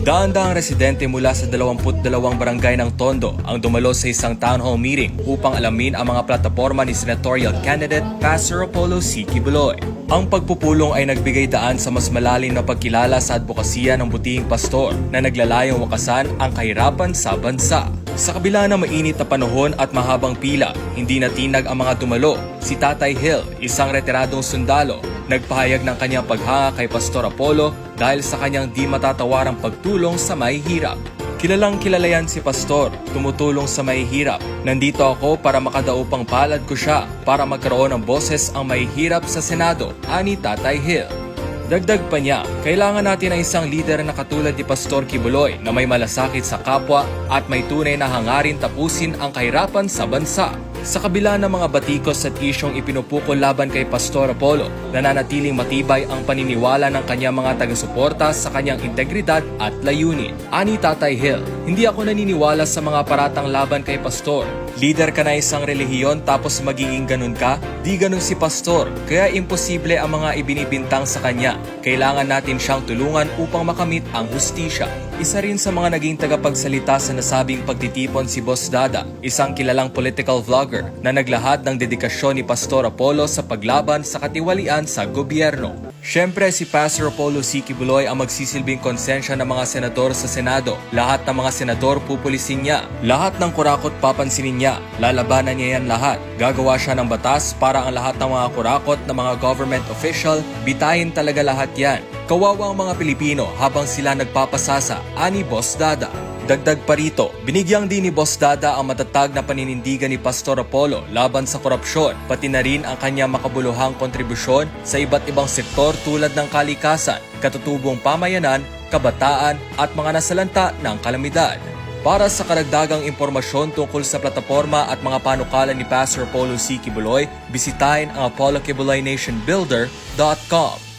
Daan-daang residente mula sa 22 barangay ng Tondo ang dumalo sa isang town hall meeting upang alamin ang mga plataporma ni senatorial candidate Pastor Apollo C. Quiboloy. Ang pagpupulong ay nagbigay daan sa mas malalim na pagkilala sa advokasya ng butihing pastor na naglalayong wakasan ang kahirapan sa bansa. Sa kabila ng mainit na panahon at mahabang pila, hindi natinag ang mga dumalo. Si Tatay Hill, isang retiradong sundalo, nagpahayag ng kanyang paghanga kay Pastor Apollo dahil sa kanyang di matatawarang pagtulong sa mahihirap. Kilalang kilala yan si Pastor, tumutulong sa mahihirap. Nandito ako para makadaupang palad ko siya para magkaroon ng boses ang mahihirap sa Senado, ani Tatay Hill. Dagdag pa niya, kailangan natin ng isang lider na katulad ni Pastor Quiboloy na may malasakit sa kapwa at may tunay na hangarin tapusin ang kahirapan sa bansa. Sa kabila ng mga batikos at isyong ipinupukol laban kay Pastor Apollo, nananatiling matibay ang paniniwala ng kanyang mga taga-suporta sa kanyang integridad at layunin. Ani Tatay Hill, hindi ako naniniwala sa mga paratang laban kay Pastor. Leader ka na isang relihiyon tapos magiging ganun ka? Di ganun si Pastor, kaya imposible ang mga ibinibintang sa kanya. Kailangan natin siyang tulungan upang makamit ang hustisya. Isa rin sa mga naging tagapagsalita sa nasabing pagtitipon si Boss Dada, isang kilalang political vlogger na naglahad ng dedikasyon ni Pastor Apollo sa paglaban sa katiwalian sa gobyerno. Siyempre si Pastor Apollo C. Quiboloy ang magsisilbing konsensya ng mga senador sa Senado. Lahat ng mga senador pupulisin niya. Lahat ng kurakot papansinin niya. Lalabanan niya yan lahat. Gagawa siya ng batas para ang lahat ng mga kurakot na mga government official, bitayin talaga lahat yan. Kawawa ang mga Pilipino habang sila nagpapasasa, ani Boss Dada. Dagdag pa rito, binigyang din ni Boss Dada ang matatag na paninindigan ni Pastor Apollo laban sa korupsyon, pati na rin ang kanyang makabuluhang kontribusyon sa iba't ibang sektor tulad ng kalikasan, katutubong pamayanan, kabataan at mga nasalanta ng kalamidad. Para sa karagdagang impormasyon tungkol sa plataporma at mga panukala ni Pastor Apollo C. Quiboloy, bisitahin ang apolloquiboloynationbuilder.com.